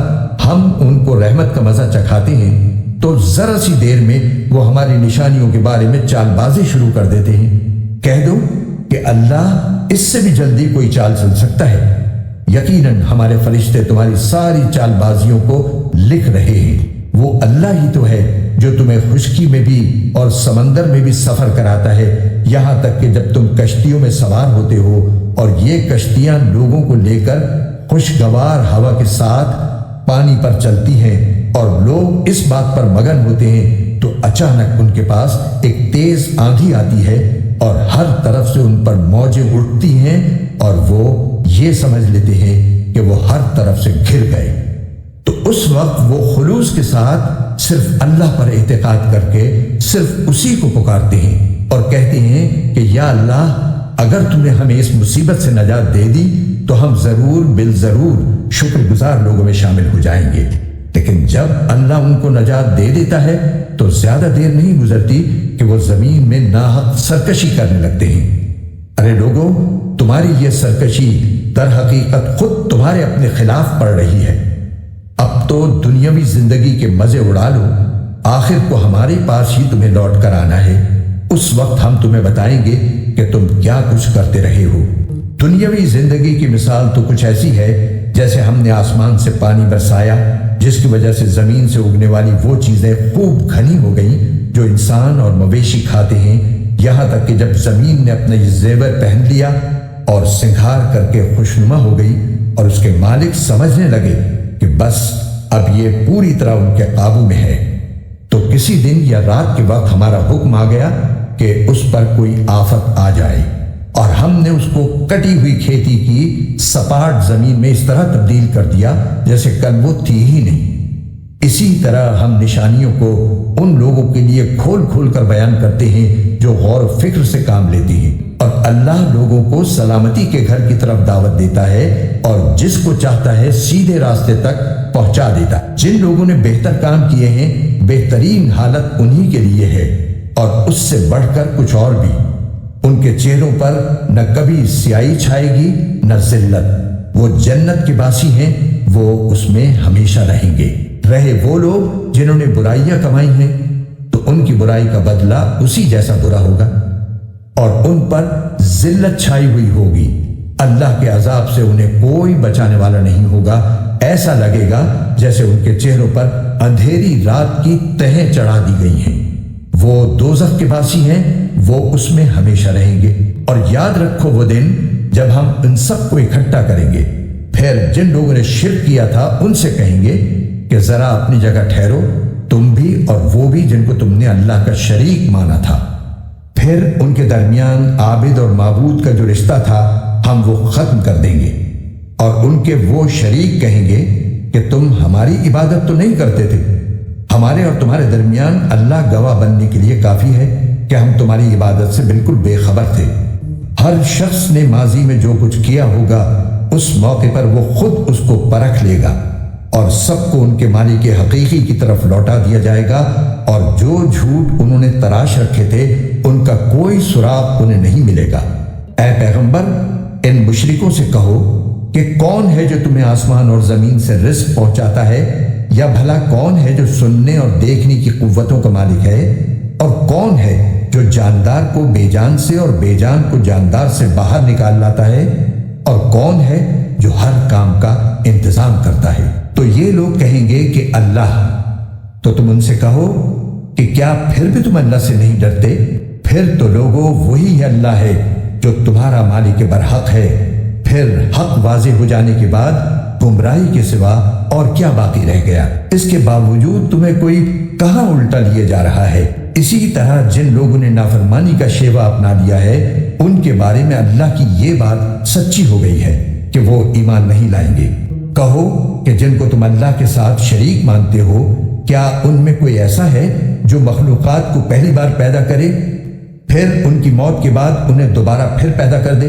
Speaker 1: ہم ان کو رحمت کا مزہ چکھاتے ہیں تو ذرا سی دیر میں وہ ہماری نشانیوں کے بارے میں چال بازی شروع کر دیتے ہیں۔ کہہ دو کہ اللہ اس سے بھی جلدی کوئی چال چل سکتا ہے۔ یقیناً ہمارے فرشتے تمہاری ساری چال بازیوں کو لکھ رہے ہیں۔ وہ اللہ ہی تو ہے جو تمہیں خشکی میں بھی اور سمندر میں بھی سفر کراتا ہے، یہاں تک کہ جب تم کشتیوں میں سوار ہوتے ہو اور یہ کشتیاں لوگوں کو لے کر خوشگوار ہوا کے ساتھ پانی پر چلتی ہیں اور لوگ اس بات پر مگن ہوتے ہیں تو اچانک ان کے پاس ایک تیز آندھی آتی ہے اور ہر طرف سے ان پر موجیں اٹھتی ہیں اور وہ یہ سمجھ لیتے ہیں کہ وہ ہر طرف سے گھر گئے۔ تو اس وقت وہ خلوص کے ساتھ صرف اللہ پر اعتقاد کر کے صرف اسی کو پکارتے ہیں اور کہتے ہیں کہ یا اللہ، اگر تم نے ہمیں اس مصیبت سے نجات دے دی تو ہم ضرور بالضرور شکر گزار لوگوں میں شامل ہو جائیں گے۔ لیکن جب اللہ ان کو نجات دے دیتا ہے تو زیادہ دیر نہیں گزرتی کہ وہ زمین میں ناحق سرکشی کرنے لگتے ہیں۔ ارے لوگوں، تمہاری یہ سرکشی در حقیقت خود تمہارے اپنے خلاف پڑ رہی ہے۔ اب تو دنیاوی زندگی کے مزے اڑا لو، آخر کو ہمارے پاس ہی تمہیں لوٹ کر آنا ہے۔ اس وقت ہم تمہیں بتائیں گے کہ تم کیا کچھ کرتے رہے ہو۔ دنیاوی زندگی کی مثال تو کچھ ایسی ہے جیسے ہم نے آسمان سے پانی برسایا جس کی وجہ سے زمین سے اگنے والی وہ چیزیں خوب گھنی ہو گئیں جو انسان اور مویشی کھاتے ہیں، یہاں تک کہ جب زمین نے اپنا یہ زیور پہن لیا اور سنگھار کر کے خوشنما ہو گئی اور اس کے مالک سمجھنے لگے کہ بس اب یہ پوری طرح ان کے قابو میں ہے، تو کسی دن یا رات کے وقت ہمارا حکم آ گیا کہ اس پر کوئی آفت آ جائے، اور ہم نے اس کو کٹی ہوئی کھیتی کی سپاٹ زمین میں اس طرح تبدیل کر دیا جیسے کل وہ تھی ہی نہیں۔ اسی طرح ہم نشانیوں کو ان لوگوں کے لیے کھول کھول کر بیان کرتے ہیں جو غور و فکر سے کام لیتے ہیں، اور اللہ لوگوں کو سلامتی کے گھر کی طرف دعوت دیتا ہے اور جس کو چاہتا ہے سیدھے راستے تک پہنچا دیتا ہے۔ جن لوگوں نے بہتر کام کیے ہیں بہترین حالت انہی کے لیے ہے، اور اس سے بڑھ کر کچھ اور بھی۔ ان کے چہروں پر نہ کبھی سیاہی چھائے گی نہ ذلت، وہ جنت کے باسی ہیں، وہ اس میں ہمیشہ رہیں گے۔ رہے وہ لوگ جنہوں نے برائیاں کمائی ہیں تو ان کی برائی کا بدلہ اسی جیسا برا ہوگا، اور ان پر ذلت چھائی ہوئی ہوگی۔ اللہ کے عذاب سے انہیں کوئی بچانے والا نہیں ہوگا، ایسا لگے گا جیسے ان کے چہروں پر اندھیری رات کی تہیں چڑھا دی گئی ہیں۔ وہ دوزخ کے باسی ہیں، وہ اس میں ہمیشہ رہیں گے۔ اور یاد رکھو وہ دن جب ہم ان سب کو اکٹھا کریں گے، پھر جن لوگوں نے شرک کیا تھا ان سے کہیں گے کہ ذرا اپنی جگہ ٹھہرو، تم بھی اور وہ بھی جن کو تم نے اللہ کا شریک مانا تھا۔ پھر ان کے درمیان عابد اور معبود کا جو رشتہ تھا ہم وہ ختم کر دیں گے، اور ان کے وہ شریک کہیں گے کہ تم ہماری عبادت تو نہیں کرتے تھے، ہمارے اور تمہارے درمیان اللہ گواہ بننے کے لیے کافی ہے کہ ہم تمہاری عبادت سے بالکل بے خبر تھے۔ ہر شخص نے ماضی میں جو کچھ کیا ہوگا اس موقع پر وہ خود اس کو پرکھ لے گا، اور سب کو ان کے مالک حقیقی کی طرف لوٹا دیا جائے گا، اور جو جھوٹ انہوں نے تراش رکھے تھے ان کا کوئی سراغ انہیں نہیں ملے گا۔ اے پیغمبر، ان مشرکوں سے کہو کہ کون ہے جو تمہیں آسمان اور زمین سے رزق پہنچاتا ہے، یا بھلا کون ہے جو سننے اور دیکھنے کی قوتوں کا مالک ہے، اور کون ہے جو جاندار کو بے جان سے اور بے جان کو جاندار سے باہر نکال لاتا ہے، اور کون ہے جو ہر کام کا انتظام کرتا ہے۔ تو یہ لوگ کہیں گے کہ اللہ، تو تم ان سے کہو کہ کیا پھر بھی تم اللہ سے نہیں ڈرتے؟ پھر تو لوگو وہی اللہ ہے جو تمہارا مالک برحق ہے۔ پھر حق واضح ہو جانے کے بعد گمراہی کے سوا اور کیا باقی رہ گیا؟ اس کے باوجود تمہیں کوئی کہاں الٹا لیے جا رہا ہے؟ اسی طرح جن لوگوں نے نافرمانی کا شیوا اپنا لیا ہے ان کے بارے میں اللہ کی یہ بات سچی ہو گئی ہے کہ وہ ایمان نہیں لائیں گے۔ کہو کہ جن کو تم اللہ کے ساتھ شریک مانتے ہو، کیا ان میں کوئی ایسا ہے جو مخلوقات کو پہلی بار پیدا کرے پھر ان کی موت کے بعد انہیں دوبارہ پھر پیدا کر دے؟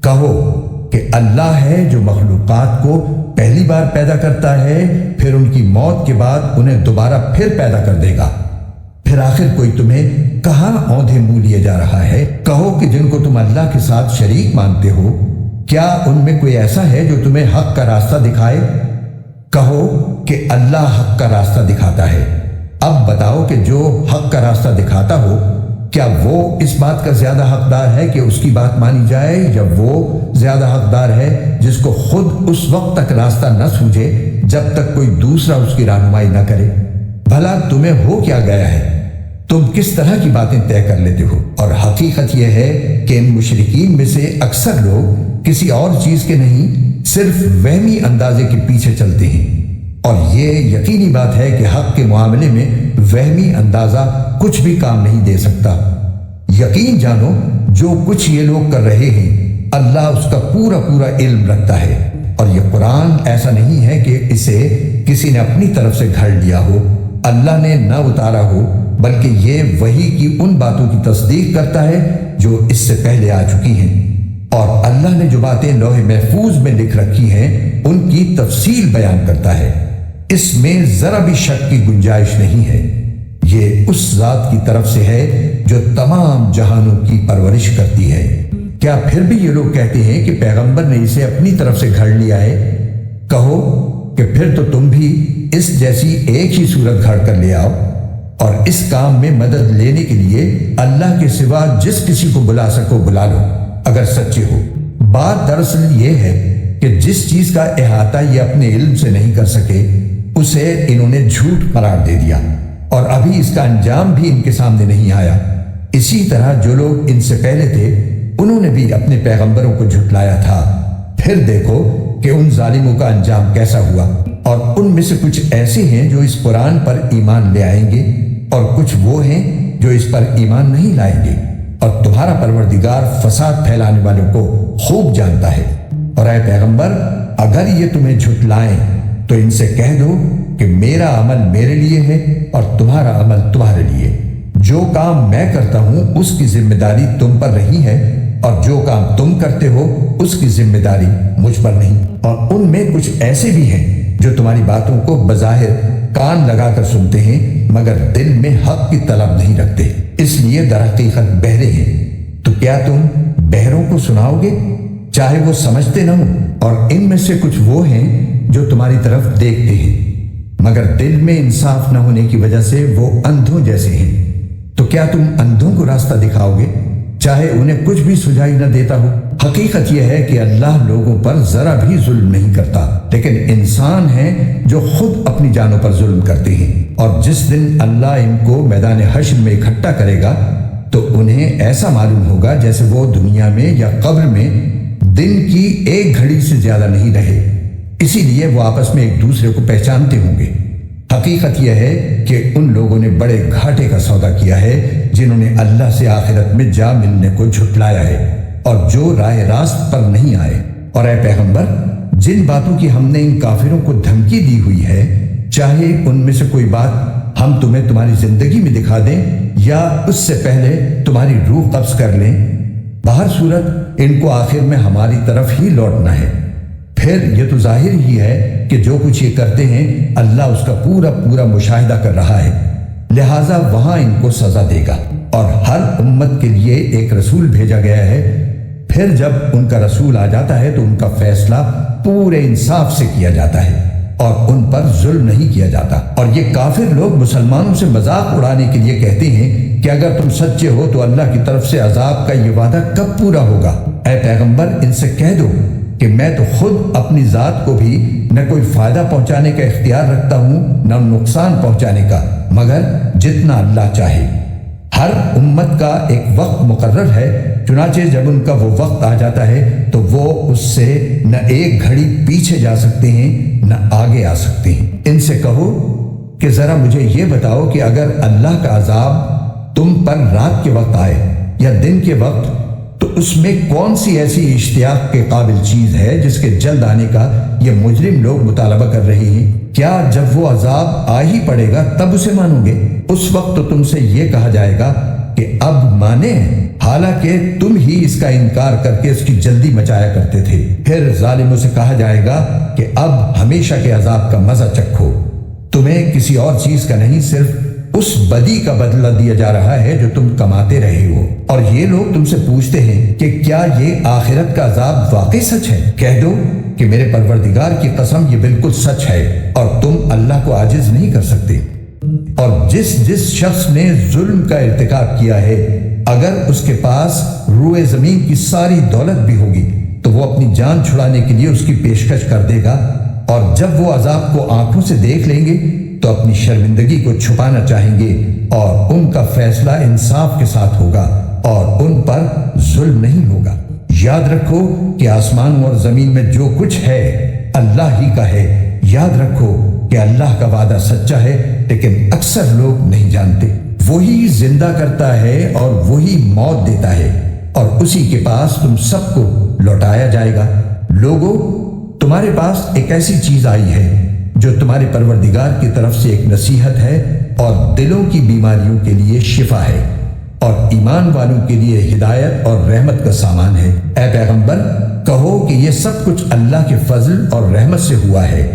Speaker 1: کہو کہ اللہ ہے جو مخلوقات کو پہلی بار پیدا کرتا ہے پھر ان کی موت کے بعد انہیں دوبارہ پھر پیدا کر دے گا۔ پھر آخر کوئی تمہیں کہاں اوندھے منہ لیے جا رہا ہے؟ کہو کہ جن کو تم اللہ کے ساتھ شریک مانتے ہو، کیا ان میں کوئی ایسا ہے جو تمہیں حق کا راستہ دکھائے؟ کہو کہ اللہ حق کا راستہ دکھاتا ہے۔ اب بتاؤ کہ جو حق کا راستہ دکھاتا ہو، کیا وہ اس بات کا زیادہ حقدار ہے کہ اس کی بات مانی جائے، یا وہ زیادہ حقدار ہے جس کو خود اس وقت تک راستہ نہ سوجھے جب تک کوئی دوسرا اس کی رہنمائی نہ کرے؟ بھلا تمہیں ہو کیا گیا ہے؟ تم کس طرح کی باتیں طے کر لیتے ہو؟ اور حقیقت یہ ہے کہ ان مشرکین میں سے اکثر لوگ کسی اور چیز کے نہیں، صرف وہمی اندازے کے پیچھے چلتے ہیں، اور یہ یقینی بات ہے کہ حق کے معاملے میں وہمی اندازہ کچھ بھی کام نہیں دے سکتا۔ یقین جانو جو کچھ یہ لوگ کر رہے ہیں اللہ اس کا پورا پورا علم رکھتا ہے، اور یہ قرآن ایسا نہیں ہے کہ اسے کسی نے اپنی طرف سے گھڑ لیا ہو، اللہ نے نہ اتارا ہو، بلکہ یہ وحی کی ان باتوں کی تصدیق کرتا ہے جو اس سے پہلے آ چکی ہیں، اور اللہ نے جو باتیں لوح محفوظ میں لکھ رکھی ہیں ان کی تفصیل بیان کرتا ہے۔ اس میں ذرا بھی شک کی گنجائش نہیں ہے۔ یہ اس ذات کی طرف سے ہے جو تمام جہانوں کی پرورش کرتی ہے۔ کیا پھر بھی یہ لوگ کہتے ہیں کہ پیغمبر نے اسے اپنی طرف سے گھڑ لیا ہے؟ کہو کہ پھر تو تم بھی اس جیسی ایک ہی صورت گھڑ کر لے آؤ، اور اس کام میں مدد لینے کے لیے اللہ کے سوا جس کسی کو بلا سکو بلا لو اگر سچے ہو۔ بات دراصل یہ ہے کہ جس چیز کا احاطہ یہ اپنے علم سے نہیں کر سکے اسے انہوں نے جھوٹ قرار دے دیا، اور ابھی اس کا انجام بھی ان کے سامنے نہیں آیا۔ اسی طرح جو لوگ ان سے پہلے تھے انہوں نے بھی اپنے پیغمبروں کو جھٹلایا تھا۔ پھر دیکھو کہ ان ظالموں کا انجام کیسا ہوا۔ اور ان میں سے کچھ ایسے ہیں جو اس قرآن پر ایمان لے آئیں گے، اور کچھ وہ ہیں جو اس پر ایمان نہیں لائیں گے، اور تمہارا پروردگار فساد پھیلانے والوں کو خوب جانتا ہے۔ اور اے پیغمبر، اگر یہ تمہیں جھٹلائیں تو ان سے کہہ دو کہ میرا عمل میرے لیے ہے اور تمہارا عمل تمہارے لیے۔ جو کام میں کرتا ہوں اس کی ذمہ داری تم پر نہیں ہے، اور جو کام تم کرتے ہو اس کی ذمہ داری مجھ پر نہیں۔ اور ان میں کچھ ایسے بھی ہیں جو تمہاری باتوں کو بظاہر کان لگا کر سنتے ہیں مگر دل میں حق کی طلب نہیں رکھتے، اس لیے در حقیقت بہرے ہیں۔ تو کیا تم بہروں کو سناؤ گے چاہے وہ سمجھتے نہ ہوں؟ اور ان میں سے کچھ وہ ہیں جو تمہاری طرف دیکھتے ہیں مگر دل میں انصاف نہ ہونے کی وجہ سے وہ اندھوں جیسے ہیں۔ تو کیا تم اندھوں کو راستہ دکھاؤ گے چاہے انہیں کچھ بھی سجائی نہ دیتا ہو؟ حقیقت یہ ہے کہ اللہ لوگوں پر ذرا بھی ظلم نہیں کرتا، لیکن انسان ہیں جو خود اپنی جانوں پر ظلم کرتے ہیں۔ اور جس دن اللہ ان کو میدان حشر میں اکٹھا کرے گا تو انہیں ایسا معلوم ہوگا جیسے وہ دنیا میں یا قبر میں دن کی ایک گھڑی سے زیادہ نہیں رہے، اسی لیے وہ آپس میں ایک دوسرے کو پہچانتے ہوں گے۔ حقیقت یہ ہے کہ ان لوگوں نے بڑے گھاٹے کا سودا کیا ہے جنہوں نے اللہ سے آخرت میں جا ملنے کو جھٹلایا ہے اور جو راہ راست پر نہیں آئے۔ اور اے پیغمبر، جن باتوں کی ہم نے ان کافروں کو دھمکی دی ہوئی ہے، چاہے ان میں سے کوئی بات ہم تمہیں تمہاری زندگی میں دکھا دیں یا اس سے پہلے تمہاری روح قبض کر لیں، بہر صورت ان کو آخر میں ہماری طرف ہی لوٹنا ہے۔ پھر یہ تو ظاہر ہی ہے کہ جو کچھ یہ کرتے ہیں اللہ اس کا پورا پورا مشاہدہ کر رہا ہے، لہٰذا وہاں ان کو سزا دے گا۔ اور ہر امت کے لیے ایک رسول بھیجا گیا ہے، پھر جب ان کا رسول آ جاتا ہے تو ان کا فیصلہ پورے انصاف سے کیا جاتا ہے اور ان پر ظلم نہیں کیا جاتا۔ اور یہ کافر لوگ مسلمانوں سے مذاق اڑانے کے لیے کہتے ہیں کہ اگر تم سچے ہو تو اللہ کی طرف سے عذاب کا یہ وعدہ کب پورا ہوگا؟ اے پیغمبر، ان سے کہہ دو کہ میں تو خود اپنی ذات کو بھی نہ کوئی فائدہ پہنچانے کا اختیار رکھتا ہوں نہ نقصان پہنچانے کا، مگر جتنا اللہ چاہے۔ ہر امت کا ایک وقت مقرر ہے، چنانچہ جب ان کا وہ وقت آ جاتا ہے تو وہ اس سے نہ ایک گھڑی پیچھے جا سکتے ہیں نہ آگے آ سکتے ہیں۔ ان سے کہو کہ ذرا مجھے یہ بتاؤ کہ اگر اللہ کا عذاب تم پر رات کے وقت آئے یا دن کے وقت تو اس میں کون سی ایسی اشتیاق کے قابل چیز ہے جس کے جلد آنے کا یہ مجرم لوگ مطالبہ کر رہے ہیں؟ کیا جب وہ عذاب آ ہی پڑے گا تب اسے مانو گے؟ اس وقت تو تم سے یہ کہا جائے گا کہ اب مانے، حالانکہ تم ہی اس کا انکار کر کے اس کی جلدی مچایا کرتے تھے۔ پھر ظالموں سے کہا جائے گا کہ اب ہمیشہ کے عذاب کا مزہ چکھو، تمہیں کسی اور چیز کا نہیں، صرف اس بدی کا بدلہ دیا جا رہا ہے جو تم کماتے رہے ہو۔ اور یہ لوگ تم سے پوچھتے ہیں کہ کیا یہ آخرت کا عذاب واقعی سچ ہے؟ کہہ دو کہ میرے پروردگار کی قسم یہ بالکل سچ ہے اور تم اللہ کو عاجز نہیں کر سکتے۔ اور جس شخص نے ظلم کا ارتکاب کیا ہے اگر اس کے پاس روئے زمین کی ساری دولت بھی ہوگی تو وہ اپنی جان چھڑانے کے لیے اس کی پیشکش کر دے گا، اور جب وہ عذاب کو آنکھوں سے دیکھ لیں گے تو اپنی شرمندگی کو چھپانا چاہیں گے، اور ان کا فیصلہ انصاف کے ساتھ ہوگا اور ان پر ظلم نہیں ہوگا۔ یاد رکھو کہ آسمانوں اور زمین میں جو کچھ ہے اللہ ہی کا ہے۔ یاد رکھو کہ اللہ کا وعدہ سچا ہے، لیکن اکثر لوگ نہیں جانتے۔ وہی زندہ کرتا ہے اور وہی موت دیتا ہے، اور اسی کے پاس تم سب کو لوٹایا جائے گا۔ لوگوں، تمہارے پاس ایک ایسی چیز آئی ہے جو تمہارے پروردگار کی طرف سے ایک نصیحت ہے اور دلوں کی بیماریوں کے لیے شفا ہے، اور ایمان والوں کے لیے ہدایت اور رحمت کا سامان ہے۔ اے پیغمبر، کہو کہ یہ سب کچھ اللہ کے فضل اور رحمت سے ہوا ہے،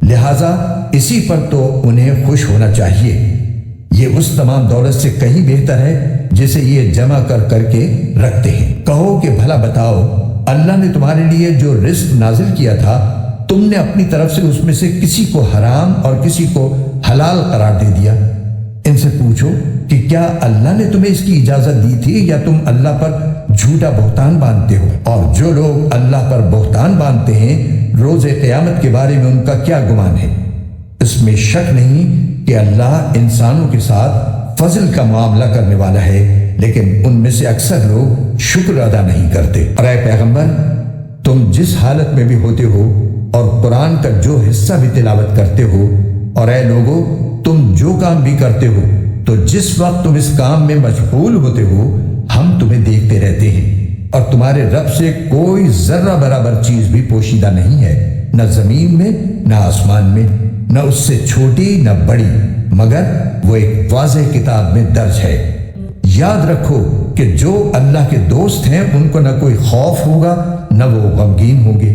Speaker 1: لہٰذا اسی پر تو انہیں خوش ہونا چاہیے۔ یہ اس تمام دولت سے کہیں بہتر ہے جسے یہ جمع کر کے رکھتے ہیں۔ کہو کہ بھلا بتاؤ، اللہ نے تمہارے لیے جو رزق نازل کیا تھا تم نے اپنی طرف سے اس میں سے کسی کو حرام اور کسی کو حلال قرار دے دیا؟ ان سے پوچھو کہ کیا اللہ نے تمہیں اس کی اجازت دی تھی یا تم اللہ پر جھوٹا بہتان باندھتے ہو؟ اور جو لوگ اللہ پر بہتان باندھتے ہیں روز قیامت کے بارے میں ان کا کیا گمان ہے؟ اس میں شک نہیں کہ اللہ انسانوں کے ساتھ فضل کا معاملہ کرنے والا ہے، لیکن ان میں سے اکثر لوگ شکر ادا نہیں کرتے۔ اور اے پیغمبر، تم جس حالت میں بھی ہوتے ہو اور قرآن کا جو حصہ بھی تلاوت کرتے ہو، اور اے لوگو تم جو کام بھی کرتے ہو، تو جس وقت تم اس کام میں مشغول ہوتے ہو ہم تمہیں دیکھتے رہتے ہیں، اور تمہارے رب سے کوئی ذرہ برابر چیز بھی پوشیدہ نہیں ہے، نہ زمین میں نہ آسمان میں، نہ اس سے چھوٹی نہ بڑی، مگر وہ ایک واضح کتاب میں درج ہے۔ یاد رکھو کہ جو اللہ کے دوست ہیں ان کو نہ کوئی خوف ہوگا نہ وہ غمگین ہوں گے۔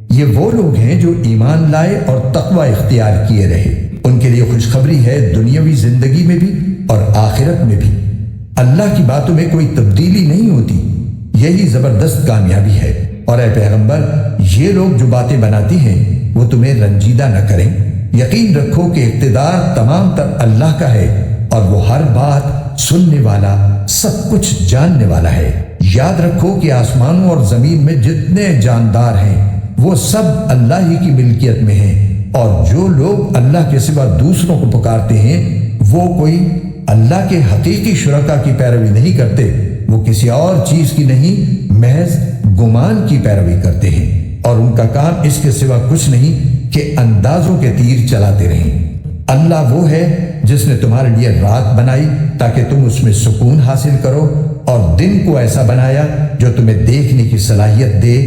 Speaker 1: یہ وہ لوگ ہیں جو ایمان لائے اور تقوی اختیار کیے رہے، ان کے لیے خوشخبری ہے دنیاوی زندگی میں بھی اور آخرت میں بھی۔ اللہ کی باتوں میں کوئی تبدیلی نہیں ہوتی، یہی زبردست کامیابی ہے۔ اور اے پیغمبر، یہ لوگ جو باتیں بناتی ہیں وہ تمہیں رنجیدہ نہ کریں۔ یقین رکھو کہ اقتدار تمام تر اللہ کا ہے اور وہ ہر بات سننے والا، سب کچھ جاننے والا ہے۔ یاد رکھو کہ آسمانوں اور زمین میں جتنے جاندار ہیں وہ سب اللہ ہی کی ملکیت میں ہیں، اور جو لوگ اللہ کے سوا دوسروں کو پکارتے ہیں وہ کوئی اللہ کے حقیقی شرکا کی پیروی نہیں کرتے، وہ کسی اور چیز کی نہیں محض گمان کی پیروی کرتے ہیں، اور ان کا کام اس کے سوا کچھ نہیں کہ اندازوں کے تیر چلاتے رہیں۔ اللہ وہ ہے جس نے تمہارے لیے رات بنائی تاکہ تم اس میں سکون حاصل کرو، اور دن کو ایسا بنایا جو تمہیں دیکھنے کی صلاحیت دے۔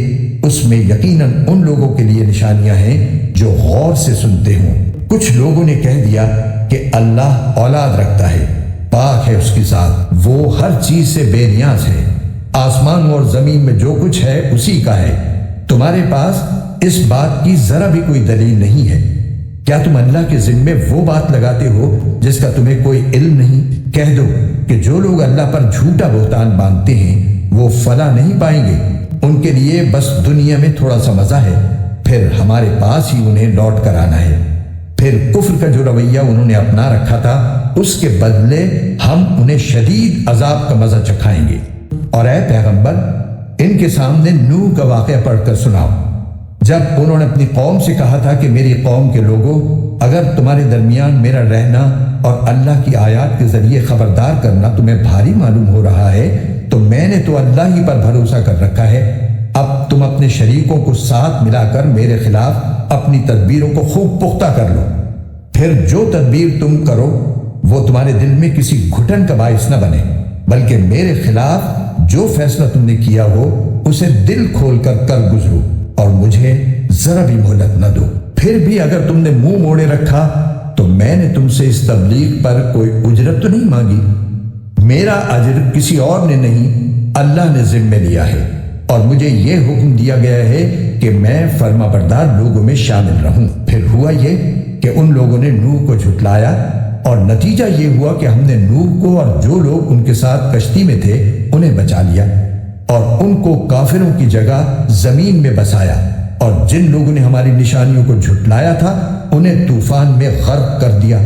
Speaker 1: اس میں یقیناً ان لوگوں کے لیے نشانیاں ہیں جو غور سے سنتے ہوں۔ کچھ لوگوں نے کہہ دیا کہ اللہ اولاد رکھتا ہے، پاک ہے اس کی ذات، وہ ہر چیز سے بے نیاز ہے، آسمان اور زمین میں جو کچھ ہے اسی کا ہے۔ تمہارے پاس اس بات کی ذرا بھی کوئی دلیل نہیں ہے۔ کیا تم اللہ کے ذمے وہ بات لگاتے ہو جس کا تمہیں کوئی علم نہیں؟ کہہ دو کہ جو لوگ اللہ پر جھوٹا بہتان باندھتے ہیں وہ فلاح نہیں پائیں گے، ان کے لیے بس دنیا میں تھوڑا سا مزہ ہے، پھر ہمارے پاس ہی انہیں لوٹ کر آنا ہے۔ پھر کفر کا جو رویہ انہوں نے اپنا رکھا تھا اس کے بدلے ہم انہیں شدید عذاب کا مزہ چکھائیں گے۔ اور اے پیغمبر، ان کے سامنے نوح کا واقعہ پڑھ کر سناؤ، جب انہوں نے اپنی قوم سے کہا تھا کہ میری قوم کے لوگوں، اگر تمہارے درمیان میرا رہنا اور اللہ کی آیات کے ذریعے خبردار کرنا تمہیں بھاری معلوم ہو رہا ہے تو میں نے تو اللہ ہی پر بھروسہ کر رکھا ہے، اب تم اپنے شریکوں کو ساتھ ملا کر میرے خلاف اپنی تدبیروں کو خوب پختہ کر لو، پھر جو تدبیر تم کرو وہ تمہارے دل میں کسی گھٹن کا باعث نہ بنے، بلکہ میرے خلاف جو فیصلہ تم نے کیا ہو اسے دل کھول کر کر گزرو، اور مجھے ذرا بھی مہلت نہ دو۔ پھر بھی اگر تم نے منہ موڑے رکھا تو میں نے تم سے اس تبلیغ پر کوئی اجرت تو نہیں مانگی، میرا اجر کسی اور نے نہیں اللہ نے ذمہ لیا ہے، اور مجھے یہ حکم دیا گیا ہے کہ میں فرما بردار لوگوں میں شامل رہوں۔ پھر ہوا یہ کہ ان لوگوں نے نوح کو جھٹلایا، اور نتیجہ یہ ہوا کہ ہم نے نوح کو اور جو لوگ ان کے ساتھ کشتی میں تھے انہیں بچا لیا، اور ان کو کافروں کی جگہ زمین میں بسایا، اور جن لوگوں نے ہماری نشانیوں کو جھٹلایا تھا انہیں طوفان میں غرق کر دیا۔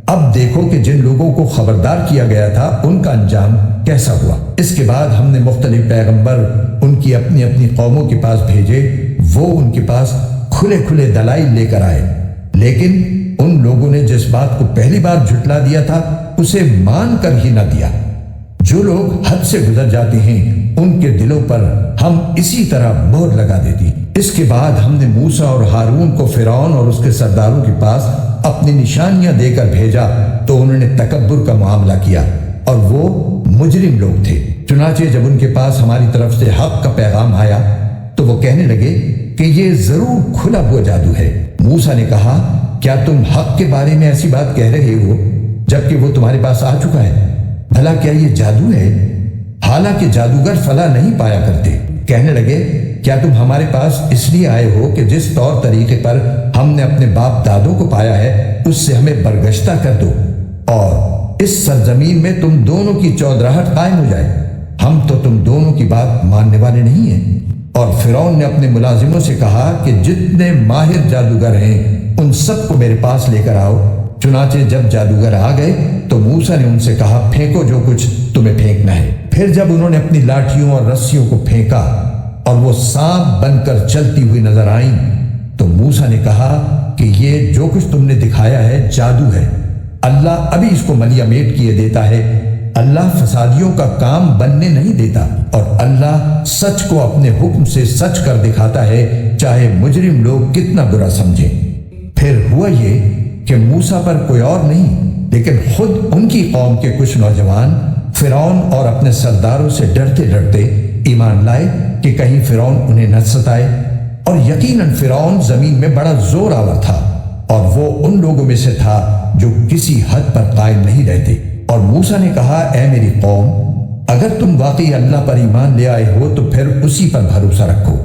Speaker 1: اب دیکھو کہ جن لوگوں کو خبردار کیا گیا تھا ان کا انجام کیسا ہوا۔ اس کے بعد ہم نے مختلف پیغمبر ان کی اپنی اپنی قوموں کے پاس بھیجے، وہ ان کے پاس کھلے کھلے دلائل لے کر آئے، لیکن ان لوگوں نے جس بات کو پہلی بار جھٹلا دیا تھا اسے مان کر ہی نہ دیا۔ جو لوگ حد سے گزر جاتے ہیں ان کے دلوں پر ہم اسی طرح مہر لگا دیتی۔ اس کے بعد ہم نے موسیٰ اور ہارون کو فرعون اور اس کے سرداروں کے پاس اپنی نشانیاں دے کر بھیجا تو انہوں نے تکبر کا معاملہ کیا، اور وہ مجرم لوگ تھے۔ چنانچہ جب ان کے پاس ہماری طرف سے حق کا پیغام آیا تو وہ کہنے لگے کہ یہ ضرور کھلا ہوا جادو ہے۔ موسیٰ نے کہا، کیا تم حق کے بارے میں ایسی بات کہہ رہے ہو جبکہ وہ تمہارے پاس آ چکا ہے؟ بھلا کیا یہ جادو ہے؟ حالانکہ جادوگر فلاح نہیں پایا کرتے۔ کہنے لگے، کیا تم ہمارے پاس اس لیے آئے ہو کہ جس طور طریقے پر ہم نے اپنے باپ دادوں کو پایا ہے اس سے ہمیں برگشتہ کر دو، اور اس سرزمین میں تم دونوں کی چودراہٹ قائم ہو جائے؟ ہم تو تم دونوں کی بات ماننے والے نہیں ہیں۔ اور فرعون نے اپنے ملازموں سے کہا کہ جتنے ماہر جادوگر ہیں ان سب کو میرے پاس لے کر آؤ، چنانچہ جب جادوگر آ گئے تو موسیٰ نے ان سے کہا پھینکو جو کچھ تمہیں پھینکنا ہے۔ پھر جب انہوں نے اپنی لاٹھیوں اور رسیوں کو پھینکا اور وہ سانپ بن کر چلتی ہوئی نظر آئیں تو موسیٰ نے کہا کہ یہ جو کچھ تم نے دکھایا ہے جادو ہے، اللہ ابھی اس کو ملیا میٹ کیے دیتا ہے۔ اللہ فسادیوں کا کام بننے نہیں دیتا، اور اللہ سچ کو اپنے حکم سے سچ کر دکھاتا ہے، چاہے مجرم لوگ کتنا برا سمجھیں۔ پھر ہوا یہ کہ موسیٰ پر کوئی اور نہیں لیکن خود ان کی قوم کے کچھ نوجوان فرعون اور اپنے سرداروں سے ڈرتے ڈرتے ایمان لائے کہ کہیں فرعون انہیں نہ ستائے، اور یقیناً فرعون زمین میں بڑا زور آور تھا، اور وہ ان لوگوں میں سے تھا جو کسی حد پر قائم نہیں رہتے۔ اور موسیٰ نے کہا اے میری قوم، اگر تم واقعی اللہ پر ایمان لے آئے ہو تو پھر اسی پر بھروسہ رکھو،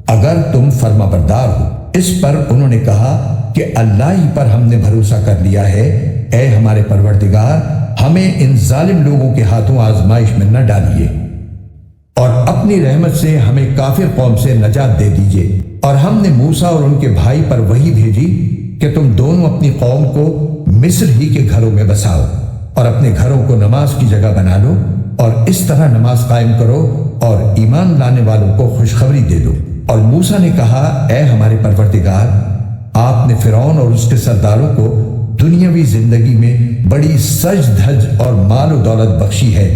Speaker 1: اگر تم فرما بردار ہو۔ اس پر انہوں نے کہا کہ اللہ ہی پر ہم نے بھروسہ کر لیا ہے، اے ہمارے پروردگار ہمیں ان ظالم لوگوں کے ہاتھوں آزمائش میں نہ ڈالیے، اور اپنی رحمت سے ہمیں کافر قوم سے نجات دے دیجیے۔ اور ہم نے موسیٰ اور ان کے بھائی پر وحی بھیجی کہ تم دونوں اپنی قوم کو مصر ہی کے گھروں میں بساؤ، اور اپنے گھروں کو نماز کی جگہ بنا لو، اور اس طرح نماز قائم کرو اور ایمان لانے والوں کو خوشخبری دے دو۔ اور موسیٰ نے کہا اے ہمارے پروردگار، آپ نے فرعون اور اس کے سرداروں کو دنیاوی زندگی میں بڑی سج دھج اور مال و دولت بخشی ہے،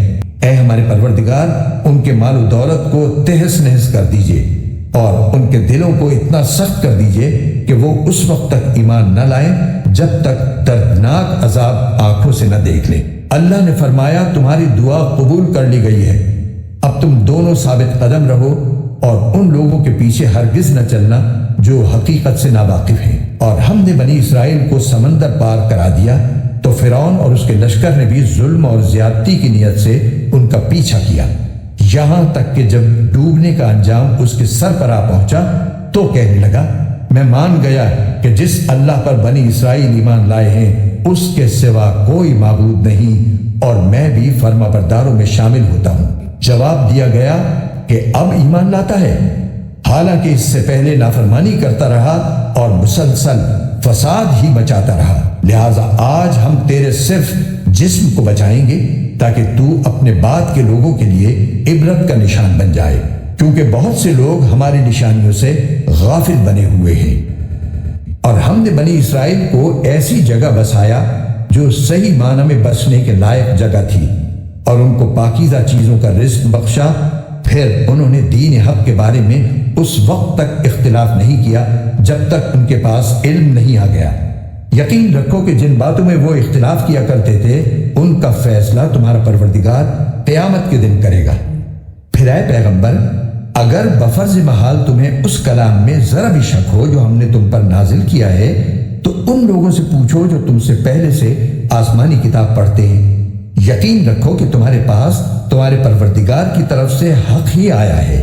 Speaker 1: اے ہمارے پروردگار ان کے مال و دولت کو تہس نہس کر دیجئے، اور ان کے دلوں کو اتنا سخت کر دیجئے کہ وہ اس وقت تک ایمان نہ لائیں جب تک دردناک عذاب آنکھوں سے نہ دیکھ لیں۔ اللہ نے فرمایا تمہاری دعا قبول کر لی گئی ہے، اب تم دونوں ثابت قدم رہو اور ان لوگوں کے پیچھے ہرگز نہ چلنا جو حقیقت سے ناواقف ہیں۔ اور ہم نے بنی اسرائیل کو سمندر پار کرا دیا تو فرعون اور اس کے لشکر نے بھی ظلم اور زیادتی کی نیت سے ان کا پیچھا کیا، یہاں تک کہ جب ڈوبنے کا انجام اس کے سر پر آ پہنچا تو کہنے لگا میں مان گیا کہ جس اللہ پر بنی اسرائیل ایمان لائے ہیں اس کے سوا کوئی معبود نہیں، اور میں بھی فرما برداروں میں شامل ہوتا ہوں۔ جواب دیا گیا کہ اب ایمان لاتا ہے، حالانکہ اس سے پہلے نافرمانی کرتا رہا اور مسلسل فساد ہی مچاتا رہا، لہٰذا آج ہم تیرے صرف جسم کو بچائیں گے تاکہ تو اپنے بعد کے لوگوں کے لیے عبرت کا نشان بن جائے، کیونکہ بہت سے لوگ ہماری نشانیوں سے غافل بنے ہوئے ہیں۔ اور ہم نے بنی اسرائیل کو ایسی جگہ بسایا جو صحیح معنی میں بسنے کے لائق جگہ تھی، اور ان کو پاکیزہ چیزوں کا رزق بخشا۔ پھر انہوں نے دین حق کے بارے میں اس وقت تک اختلاف نہیں کیا جب تک ان کے پاس علم نہیں آ گیا۔ یقین رکھو کہ جن باتوں میں وہ اختلاف کیا کرتے تھے ان کا فیصلہ تمہارا پروردگار قیامت کے دن کرے گا۔ پھر اے پیغمبر، اگر بفرض محال تمہیں اس کلام میں ذرا بھی شک ہو جو ہم نے تم پر نازل کیا ہے تو ان لوگوں سے پوچھو جو تم سے پہلے سے آسمانی کتاب پڑھتے ہیں۔ یقین رکھو کہ تمہارے پاس تمہارے پروردگار کی طرف سے حق ہی آیا ہے،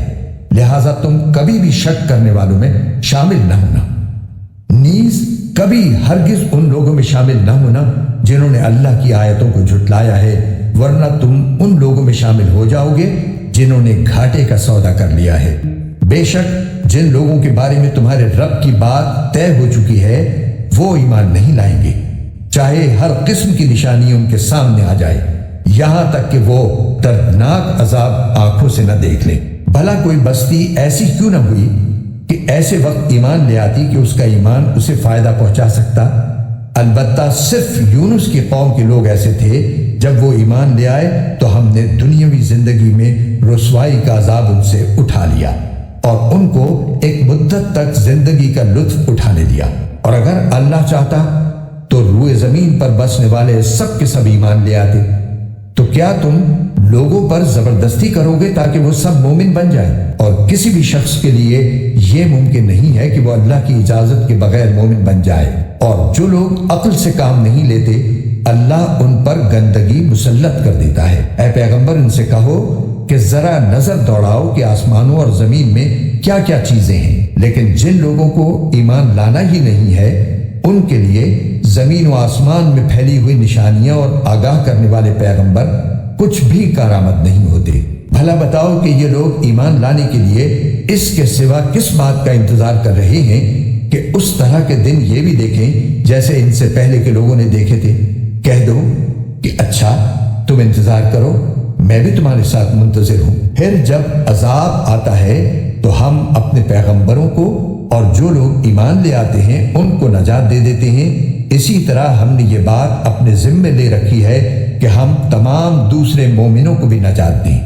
Speaker 1: لہٰذا تم کبھی بھی شک کرنے والوں میں شامل نہ ہونا، نیز کبھی ہرگز ان لوگوں میں شامل نہ ہونا جنہوں نے اللہ کی آیتوں کو جھٹلایا ہے، ورنہ تم ان لوگوں میں شامل ہو جاؤ گے جنہوں نے گھاٹے کا سودا کر لیا ہے۔ بے شک جن لوگوں کے بارے میں تمہارے رب کی بات طے ہو چکی ہے وہ ایمان نہیں لائیں گے، چاہے ہر قسم کی نشانی ان کے سامنے آ جائے، یہاں تک کہ وہ دردناک عذاب آنکھوں سے نہ دیکھ لیں۔ بھلا کوئی بستی ایسی کیوں نہ ہوئی کہ ایسے وقت ایمان لے آتی کہ اس کا ایمان اسے فائدہ پہنچا سکتا؟ البتہ صرف یونس کی قوم کے لوگ ایسے تھے، جب وہ ایمان لے آئے تو ہم نے دنیاوی زندگی میں رسوائی کا عذاب ان سے اٹھا لیا اور ان کو ایک مدت تک زندگی کا لطف اٹھانے دیا۔ اور اگر اللہ چاہتا تو روئے زمین پر بسنے والے سب کے سب ایمان لے آتے، تو کیا تم لوگوں پر زبردستی کرو گے تاکہ وہ سب مومن بن جائیں؟ اور کسی بھی شخص کے لیے یہ ممکن نہیں ہے کہ وہ اللہ کی اجازت کے بغیر مومن بن جائے، اور جو لوگ عقل سے کام نہیں لیتے اللہ ان پر گندگی مسلط کر دیتا ہے۔ اے پیغمبر ان سے کہو کہ ذرا نظر دوڑاؤ کہ آسمانوں اور زمین میں کیا کیا چیزیں ہیں، لیکن جن لوگوں کو ایمان لانا ہی نہیں ہے ان کے لیے زمین و آسمان میں پھیلی ہوئی نشانیاں اور آگاہ کرنے والے پیغمبر کچھ بھی کارآمد نہیں ہوتے۔ بھلا بتاؤ کہ یہ لوگ ایمان لانے کے لیے اس کے سوا کس بات کا انتظار کر رہے ہیں کہ اس طرح کے دن یہ بھی دیکھیں جیسے ان سے پہلے کے لوگوں نے دیکھے تھے؟ کہہ دو کہ اچھا تم انتظار کرو، میں بھی تمہارے ساتھ منتظر ہوں۔ پھر جب عذاب آتا ہے تو ہم اپنے پیغمبروں کو اور جو لوگ ایمان لے آتے ہیں ان کو نجات دے دیتے ہیں۔ اسی طرح ہم نے یہ بات اپنے ذمے لے رکھی ہے کہ ہم تمام دوسرے مومنوں کو بھی نجات دیں۔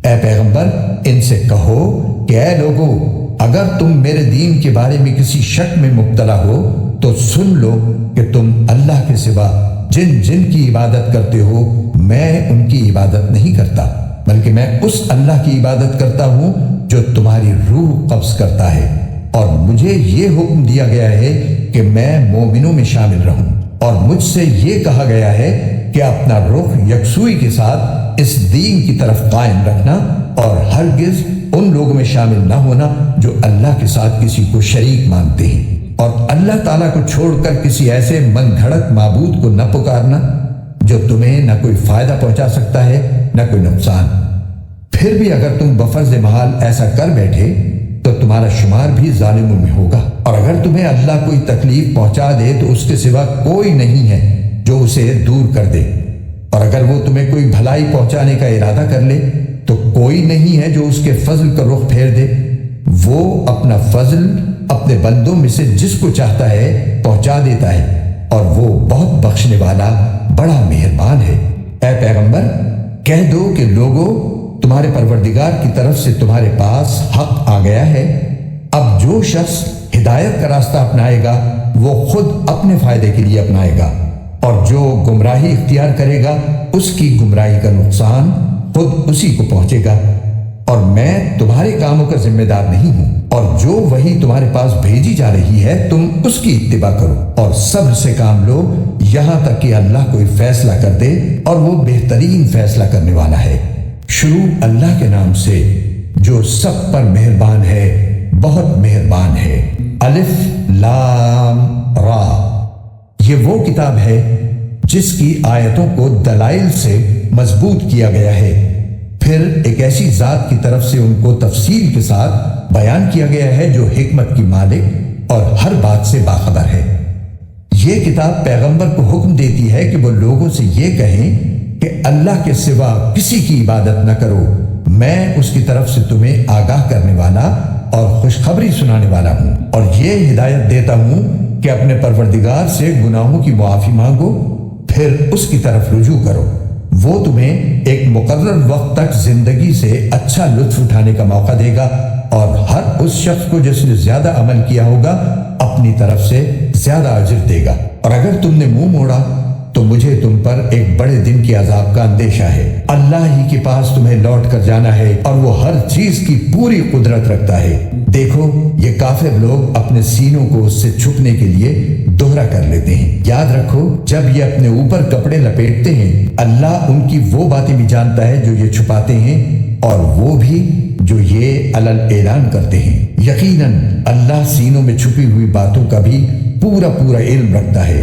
Speaker 1: اے پیغمبر ان سے کہو کہ اے لوگو، اگر تم میرے دین کے بارے میں کسی شک میں مبتلا ہو تو سن لو کہ تم اللہ کے سوا جن جن کی عبادت کرتے ہو میں ان کی عبادت نہیں کرتا، بلکہ میں اس اللہ کی عبادت کرتا ہوں جو تمہاری روح قبض کرتا ہے، اور مجھے یہ حکم دیا گیا ہے کہ میں مومنوں میں شامل رہوں، اور مجھ سے یہ کہا گیا ہے کہ اپنا رخ یکسوئی کے ساتھ اس دین کی طرف قائم رکھنا اور ہرگز ان لوگوں میں شامل نہ ہونا جو اللہ کے ساتھ کسی کو شریک مانتے ہیں، اور اللہ تعالیٰ کو چھوڑ کر کسی ایسے من گھڑت معبود کو نہ پکارنا جو تمہیں نہ کوئی فائدہ پہنچا سکتا ہے نہ کوئی نقصان۔ پھر بھی اگر تم بفرض محال ایسا کر بیٹھے تو تمہارا شمار بھی ظالموں میں ہوگا، اور اگر تمہیں اللہ کوئی تکلیف پہنچا دے تو اس کے سوا کوئی نہیں ہے جو اسے دور کر دے، اور اگر وہ تمہیں کوئی بھلائی پہنچانے کا ارادہ کر لے تو کوئی نہیں ہے جو اس کے فضل کا رخ پھیر دے۔ وہ اپنا فضل اپنے بندوں میں سے جس کو چاہتا ہے پہنچا دیتا ہے، اور وہ بہت بخشنے والا بڑا مہربان ہے۔ اے پیغمبر کہہ دو کہ لوگوں، تمہارے پروردگار کی طرف سے تمہارے پاس حق آ گیا ہے، اب جو شخص ہدایت کا راستہ اپنائے گا وہ خود اپنے فائدے کے لیے اپنائے گا، اور جو گمراہی اختیار کرے گا اس کی گمراہی کا نقصان خود اسی کو پہنچے گا، اور میں تمہارے کاموں کا ذمہ دار نہیں ہوں، اور جو وحی تمہارے پاس بھیجی جا رہی ہے تم اس کی اتباع کرو اور صبر سے کام لو یہاں تک کہ اللہ کوئی فیصلہ کر دے، اور وہ بہترین فیصلہ کرنے والا ہے۔ شروع اللہ کے نام سے جو سب پر مہربان ہے، بہت مہربان ہے۔ الف لام را، یہ وہ کتاب ہے جس کی آیتوں کو دلائل سے مضبوط کیا گیا ہے، پھر ایک ایسی ذات کی طرف سے ان کو تفصیل کے ساتھ بیان کیا گیا ہے جو حکمت کی مالک اور ہر بات سے باخبر ہے۔ یہ کتاب پیغمبر کو حکم دیتی ہے کہ وہ لوگوں سے یہ کہیں کہ اللہ کے سوا کسی کی عبادت نہ کرو، میں اس کی طرف سے تمہیں آگاہ کرنے والا اور خوشخبری سنانے والا ہوں، اور یہ ہدایت دیتا ہوں کہ اپنے پروردگار سے گناہوں کی معافی مانگو، پھر اس کی طرف رجوع کرو، وہ تمہیں ایک مقرر وقت تک زندگی سے اچھا لطف اٹھانے کا موقع دے گا، اور ہر اس شخص کو جس نے زیادہ عمل کیا ہوگا اپنی طرف سے زیادہ اجر دے گا، اور اگر تم نے منہ موڑا تو مجھے تم پر ایک بڑے دن کے عذاب کا اندیشہ ہے۔ اللہ ہی کے پاس تمہیں لوٹ کر جانا ہے، اور وہ ہر چیز کی پوری قدرت رکھتا ہے۔ دیکھو یہ کافر لوگ اپنے سینوں کو اس سے چھپنے کے لیے دوہرا کر لیتے ہیں۔ یاد رکھو جب یہ اپنے اوپر کپڑے لپیٹتے ہیں اللہ ان کی وہ باتیں بھی جانتا ہے جو یہ چھپاتے ہیں، اور وہ بھی جو یہ علل اعلان کرتے ہیں۔ یقیناً اللہ سینوں میں چھپی ہوئی باتوں کا بھی پورا علم رکھتا ہے۔